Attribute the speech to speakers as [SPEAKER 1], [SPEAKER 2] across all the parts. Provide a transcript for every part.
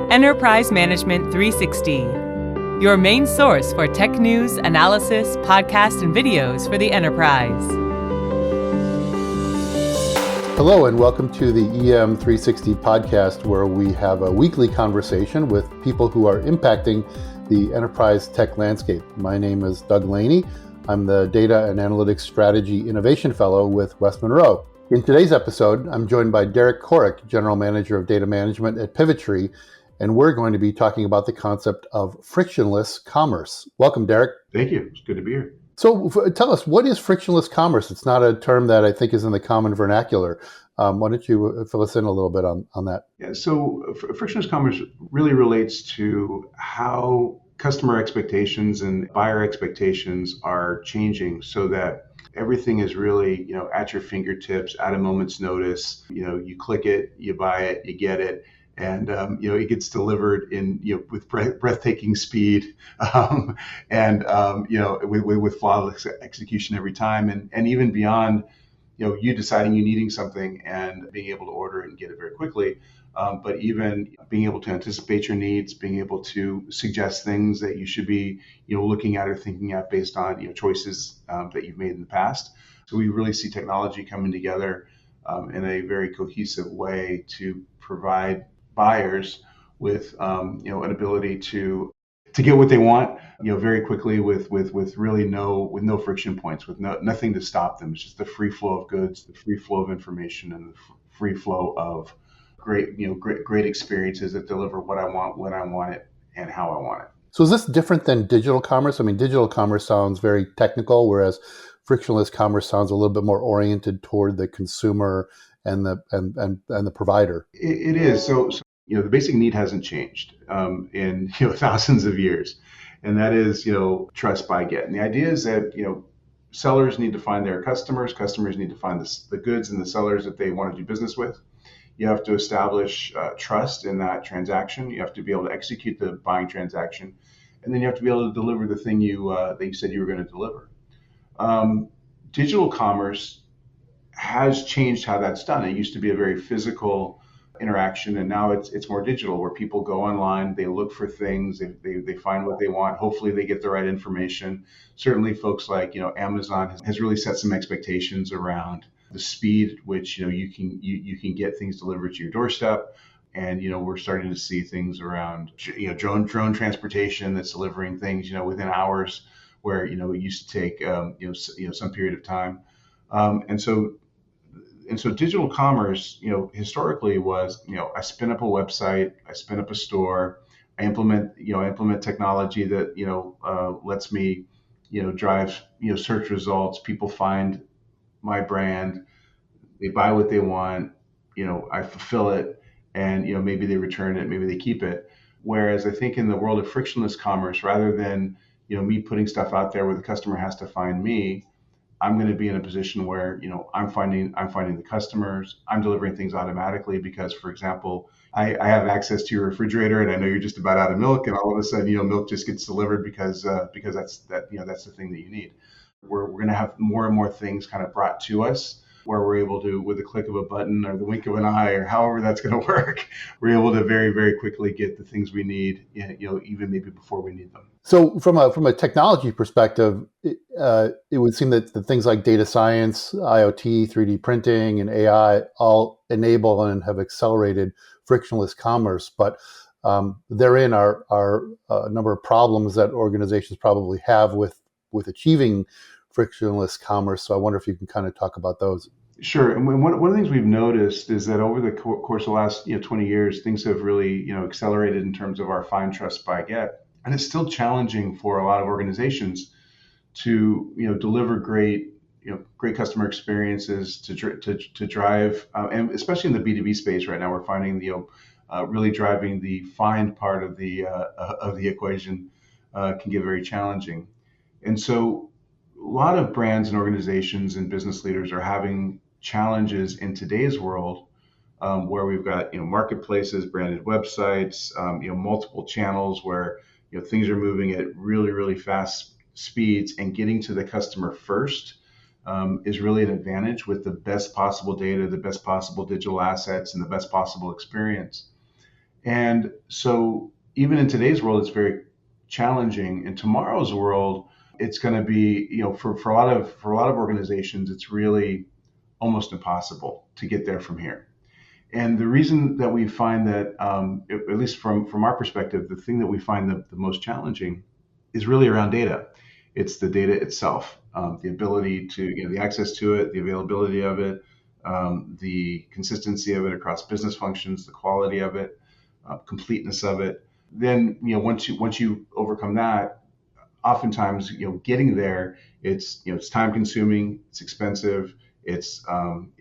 [SPEAKER 1] Enterprise Management 360, your main source for tech news, analysis, podcasts, and videos for the enterprise.
[SPEAKER 2] Hello, and welcome to the EM360 Podcast, where we have a weekly conversation with people who are impacting the enterprise tech landscape. My name is Doug Laney. I'm the Data and Analytics Strategy Innovation Fellow with West Monroe. In today's episode, I'm joined by Derek Corrick, General Manager of Data Management at Pivotree, and we're going to be talking about the concept of frictionless commerce. Welcome, Derek.
[SPEAKER 3] Thank you. It's good to be here.
[SPEAKER 2] So tell us, what is frictionless commerce? It's not a term that I think is in the common vernacular. Why don't you fill us in a little bit on that?
[SPEAKER 3] Yeah, so frictionless commerce really relates to how customer expectations and buyer expectations are changing so that everything is really, at your fingertips at a moment's notice. You click it, you buy it, you get it. And it gets delivered in with breathtaking speed, with flawless execution every time, and even beyond, you deciding you needing something and being able to order it and get it very quickly. But even being able to anticipate your needs, being able to suggest things that you should be looking at or thinking at based on choices that you've made in the past. So we really see technology coming together in a very cohesive way to provide buyers with an ability to get what they want very quickly with really no friction points, with nothing to stop them. It's just the free flow of goods, the free flow of information, and the free flow of great experiences that deliver what I want, when I want it, and how I want it.
[SPEAKER 2] So is this different than digital commerce? I mean, digital commerce sounds very technical, whereas frictionless commerce sounds a little bit more oriented toward the consumer and the provider.
[SPEAKER 3] It is. So the basic need hasn't changed in thousands of years, and that is trust buy get. And the idea is that sellers need to find their customers need to find the goods and the sellers that they want to do business with. You have to establish trust in that transaction. You have to be able to execute the buying transaction, and then you have to be able to deliver the thing that you said you were going to deliver. Digital commerce has changed how that's done. It used to be a very physical interaction, and now it's more digital, where people go online, they look for things, they find what they want. Hopefully they get the right information. Certainly folks like Amazon has really set some expectations around the speed at which you can get things delivered to your doorstep. And we're starting to see things around drone transportation that's delivering things within hours, where it used to take some period of time. And so digital commerce, historically was, I spin up a website, I spin up a store, I implement technology that, lets me, drive, search results. People find my brand, they buy what they want, I fulfill it, and, maybe they return it, maybe they keep it. Whereas I think in the world of frictionless commerce, rather than, me putting stuff out there where the customer has to find me, I'm going to be in a position where, I'm finding the customers, I'm delivering things automatically because, for example, I have access to your refrigerator and I know you're just about out of milk, and all of a sudden, milk just gets delivered because that's the thing that you need. We're going to have more and more things kind of brought to us, where we're able to, with a click of a button or the wink of an eye or however that's going to work, we're able to very, very quickly get the things we need, even maybe before we need them.
[SPEAKER 2] So from a technology perspective, it would seem that the things like data science, IoT, 3D printing, and AI all enable and have accelerated frictionless commerce. But therein are a number of problems that organizations probably have with achieving frictionless commerce. So I wonder if you can kind of talk about those.
[SPEAKER 3] Sure. And one of the things we've noticed is that over the course of the last 20 years, things have really accelerated in terms of our find, trust, buy, get. And it's still challenging for a lot of organizations to deliver great customer experiences to drive, and especially in the B2B space right now, we're finding really driving the find part of the equation can get very challenging. And so a lot of brands and organizations and business leaders are having challenges in today's world, where we've got marketplaces, branded websites, multiple channels where things are moving at really, really fast speeds, and getting to the customer first is really an advantage with the best possible data, the best possible digital assets, and the best possible experience. And so even in today's world, it's very challenging. In tomorrow's world, it's going to be, for a lot of organizations, it's really almost impossible to get there from here. And the reason that we find that, at least from our perspective, the thing that we find the most challenging is really around data. It's the data itself, the ability to, the access to it, the availability of it, the consistency of it across business functions, the quality of it, completeness of it. Then, once you overcome that, oftentimes, getting there, it's time consuming, it's expensive. It's most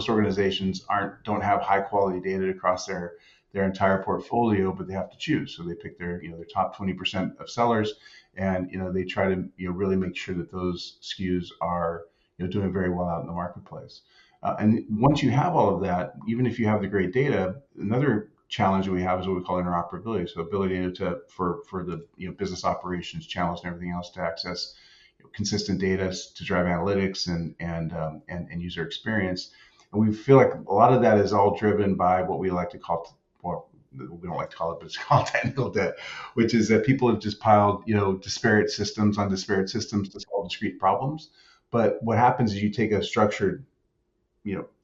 [SPEAKER 3] organizations don't have high quality data across their entire portfolio, but they have to choose. So they pick their top 20% of sellers, and they try to really make sure that those SKUs are doing very well out in the marketplace. And once you have all of that, even if you have the great data, another challenge that we have is what we call interoperability. So ability for the business operations, channels, and everything else to access consistent data to drive analytics and user experience. And we feel like a lot of that is all driven by what we like to call, well, we don't like to call it, but it's called technical debt, which is that people have just piled, disparate systems on disparate systems to solve discrete problems. But what happens is you take a structured,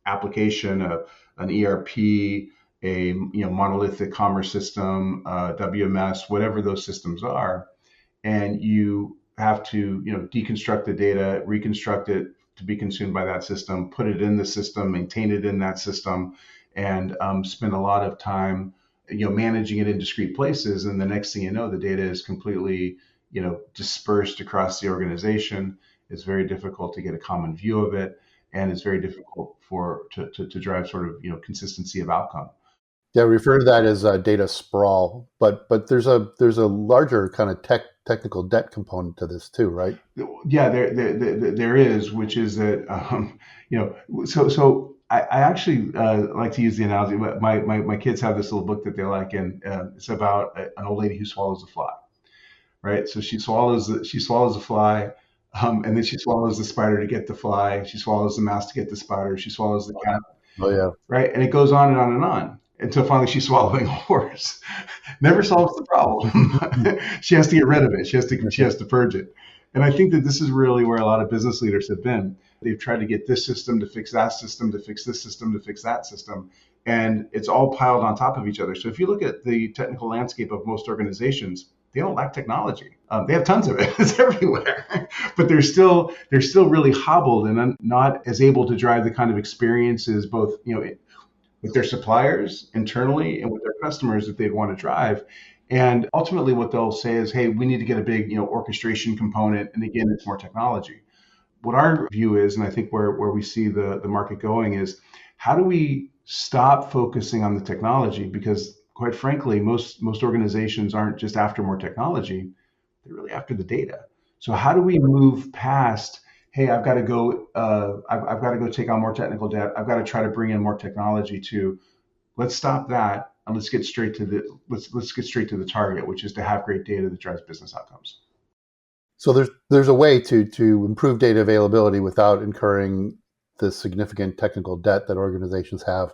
[SPEAKER 3] application, an ERP, a monolithic commerce system, WMS, whatever those systems are, and you have to deconstruct the data, reconstruct it to be consumed by that system, put it in the system, maintain it in that system, and spend a lot of time managing it in discrete places. And the next thing you know, the data is completely dispersed across the organization. It's very difficult to get a common view of it, and it's very difficult to drive sort of consistency of outcome.
[SPEAKER 2] Yeah, we refer to that as data sprawl, but there's a larger kind of technical debt component to this too, right?
[SPEAKER 3] Yeah, there is, which is that so I actually like to use the analogy. My kids have this little book that they like, and it's about an old lady who swallows a fly, right? So she swallows the fly, and then she swallows the spider to get the fly. She swallows the mouse to get the spider. She swallows the cat.
[SPEAKER 2] Oh yeah,
[SPEAKER 3] right, and it goes on and on and on, until finally she's swallowing a horse. Never solves the problem. She has to get rid of it. She has to purge it. And I think that this is really where a lot of business leaders have been. They've tried to get this system to fix that system, to fix this system, to fix that system. And it's all piled on top of each other. So if you look at the technical landscape of most organizations, they don't lack technology. They have tons of it. It's everywhere. But they're still really hobbled and not as able to drive the kind of experiences, both with their suppliers internally and with their customers that they'd want to drive. And ultimately what they'll say is, hey, we need to get a big, orchestration component. And again, it's more technology. What our view is, and I think where we see the market going, is how do we stop focusing on the technology? Because quite frankly, most organizations aren't just after more technology, they're really after the data. So how do we move past, hey, I've got to go take on more technical debt, I've got to try to bring in more technology, to let's stop that and let's get straight to the target, which is to have great data that drives business outcomes.
[SPEAKER 2] So there's a way to improve data availability without incurring the significant technical debt that organizations have.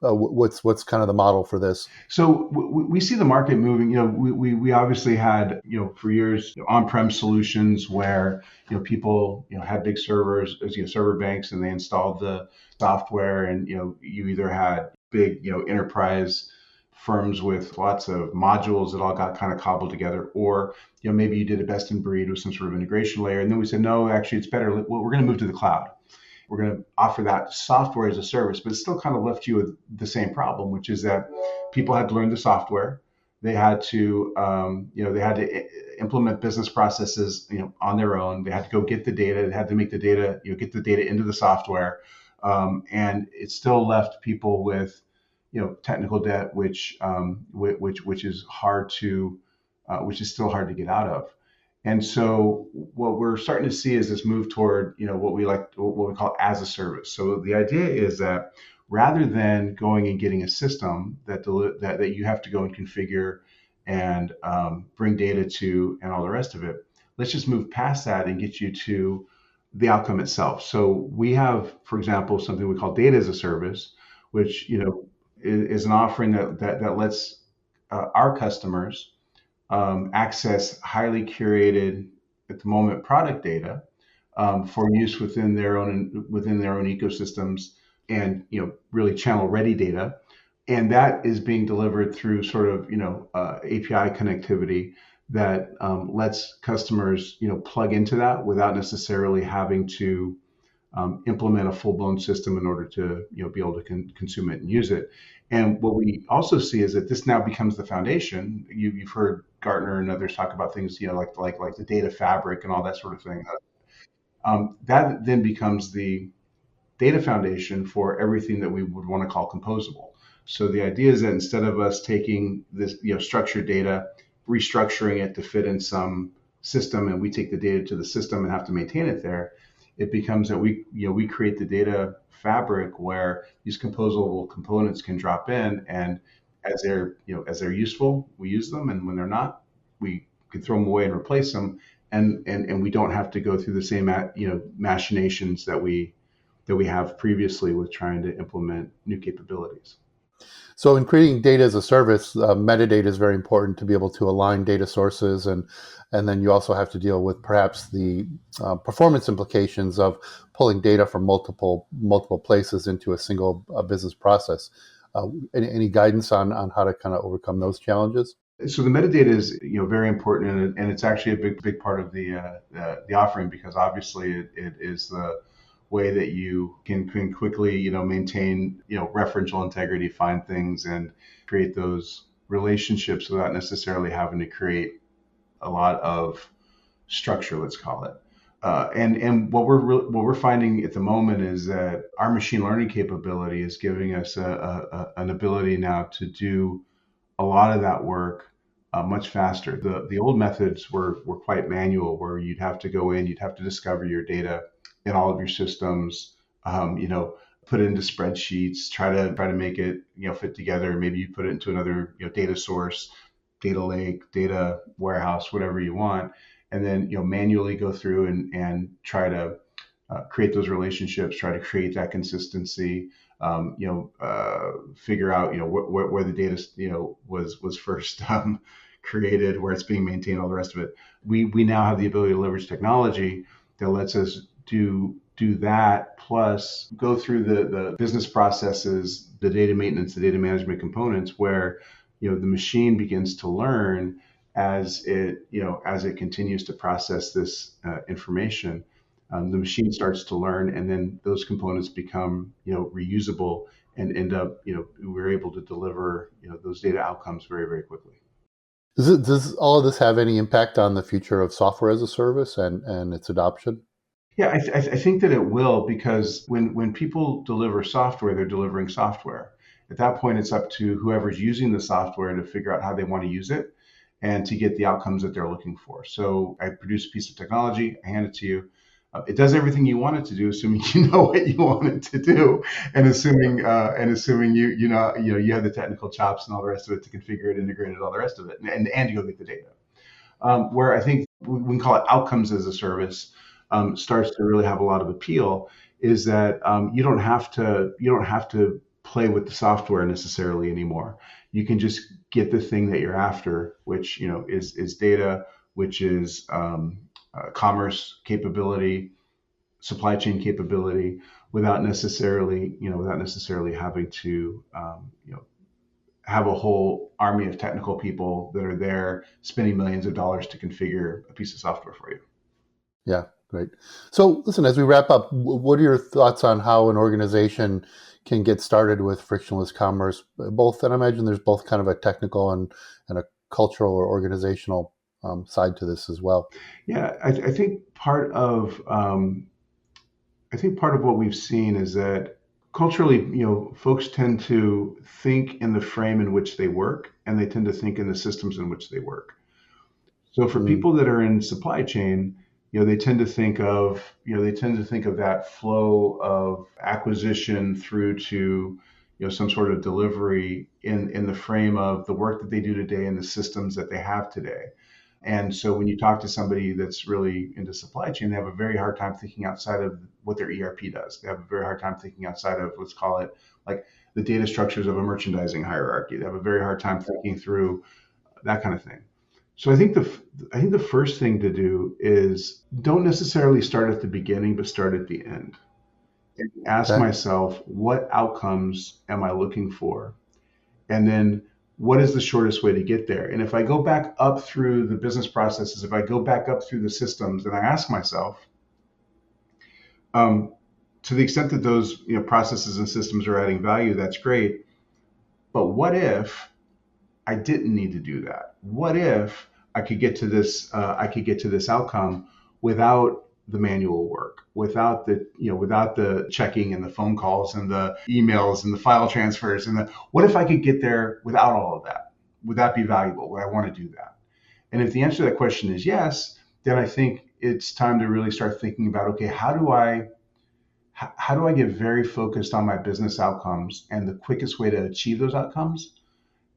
[SPEAKER 2] What's kind of the model for this? So
[SPEAKER 3] we see the market moving. We obviously had for years on-prem solutions where people had big servers, server banks, and they installed the software, and you either had big enterprise firms with lots of modules that all got kind of cobbled together, or maybe you did a best in breed with some sort of integration layer, and then we said, no, actually it's better. Well, we're going to move to the cloud. We're going to offer that software as a service, but it still kind of left you with the same problem, which is that people had to learn the software. They had to, implement business processes, on their own. They had to go get the data. They had to make the data, get the data into the software, and it still left people with, technical debt, which is still hard to get out of. And so what we're starting to see is this move toward, what we call as a service. So the idea is that rather than going and getting a system that you have to go and configure and bring data to and all the rest of it, let's just move past that and get you to the outcome itself. So we have, for example, something we call data as a service, which is an offering that lets our customers access highly curated, at the moment, product data for use within their own ecosystems, and really channel ready data, and that is being delivered through sort of API connectivity that lets customers plug into that without necessarily having to implement a full-blown system in order to be able to consume it and use it. And what we also see is that this now becomes the foundation. You've heard Gartner and others talk about things like the data fabric and all that sort of thing. That then becomes the data foundation for everything that we would want to call composable. So the idea is that instead of us taking this structured data, restructuring it to fit in some system, and we take the data to the system and have to maintain it there, it becomes that we create the data fabric where these composable components can drop in, and as they're useful, we use them, and when they're not, we can throw them away and replace them, and we don't have to go through the same machinations that we have previously with trying to implement new capabilities.
[SPEAKER 2] So in creating data as a service, metadata is very important to be able to align data sources, and then you also have to deal with perhaps the performance implications of pulling data from multiple places into a single business process. Any guidance on how to kind of overcome those challenges?
[SPEAKER 3] So the metadata is very important, and it's actually a big part of the offering, because obviously it is the way that you can quickly maintain referential integrity, find things, and create those relationships without necessarily having to create a lot of structure, let's call it. And what we're finding at the moment is that our machine learning capability is giving us an ability now to do a lot of that work much faster. The old methods were quite manual, where you'd have to go in, you'd have to discover your data in all of your systems, put it into spreadsheets, try to make it fit together. Maybe you put it into another data source, data lake, data warehouse, whatever you want, and then manually go through and try to create those relationships, try to create that consistency, figure out where the data was first created, where it's being maintained, all the rest of it. We now have the ability to leverage technology that lets us do that, plus go through the business processes, the data maintenance, the data management components, where the machine begins to learn as it continues to process this information. The machine starts to learn, and then those components become reusable, and end up we're able to deliver those data outcomes very, very quickly.
[SPEAKER 2] Does all of this have any impact on the future of software as a service and its adoption?
[SPEAKER 3] Yeah, I think that it will, because when people deliver software, they're delivering software. At that point, it's up to whoever's using the software to figure out how they want to use it and to get the outcomes that they're looking for. So I produce a piece of technology, I hand it to you. It does everything you want it to do, assuming you know what you want it to do, and assuming you have the technical chops and all the rest of it to configure it, integrate it, all the rest of it, and to go get the data. Where I think we can call it outcomes as a service starts to really have a lot of appeal, is that you don't have to play with the software necessarily anymore. You can just get the thing that you're after, which is data, which is commerce capability, supply chain capability, without necessarily having to have a whole army of technical people that are there spending millions of dollars to configure a piece of software for you.
[SPEAKER 2] Yeah, great. So listen, as we wrap up, what are your thoughts on how an organization can get started with frictionless commerce? Both, and I imagine there's both kind of a technical and a cultural or organizational side to this as well.
[SPEAKER 3] Yeah, I think part of what we've seen is that culturally, folks tend to think in the frame in which they work, and they tend to think in the systems in which they work. So for people that are in supply chain, they tend to think of that flow of acquisition through to some sort of delivery in the frame of the work that they do today and the systems that they have today. And so when you talk to somebody that's really into supply chain, they have a very hard time thinking outside of what their ERP does. They have a very hard time thinking outside of, let's call it, like the data structures of a merchandising hierarchy. They have a very hard time thinking through that kind of thing. So I think the first thing to do is don't necessarily start at the beginning, but start at the end. And ask myself, what outcomes am I looking for? And then what is the shortest way to get there? And if I go back up through the business processes, if I go back up through the systems, and I ask myself, to the extent that those processes and systems are adding value, that's great. But what if I didn't need to do that? What if I could get to this? I could get to this outcome without the manual work, without the checking and the phone calls and the emails and the file transfers what if I could get there without all of that? Would that be valuable? Would I want to do that? And if the answer to that question is yes, then I think it's time to really start thinking about, okay, how do I get very focused on my business outcomes and the quickest way to achieve those outcomes,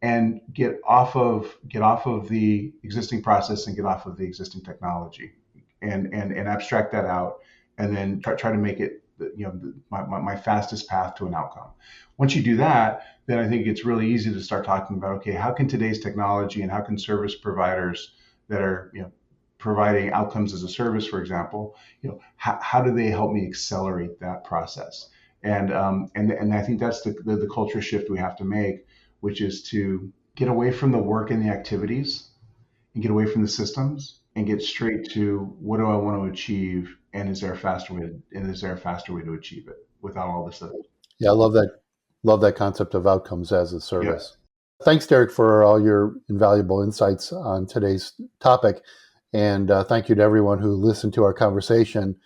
[SPEAKER 3] and get off of the existing process and get off of the existing technology, and abstract that out, and then try to make it my fastest path to an outcome. Once you do that, then I think it's really easy to start talking about, okay, how can today's technology and how can service providers that are providing outcomes as a service, for example, how do they help me accelerate that process? And I think that's the culture shift we have to make, which is to get away from the work and the activities and get away from the systems and get straight to what do I want to achieve, and is there a faster way to achieve it without all this stuff?
[SPEAKER 2] Yeah, I love that. Love that concept of outcomes as a service. Yeah. Thanks, Derek, for all your invaluable insights on today's topic. And thank you to everyone who listened to our conversation.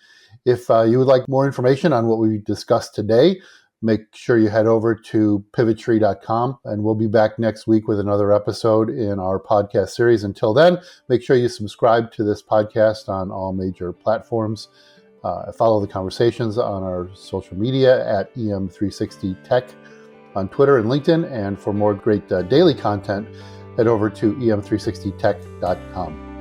[SPEAKER 2] If you would like more information on what we discussed today, make sure you head over to pivotree.com, and we'll be back next week with another episode in our podcast series. Until then, make sure you subscribe to this podcast on all major platforms. Follow the conversations on our social media at EM360 Tech on Twitter and LinkedIn. And for more great daily content, head over to em360tech.com.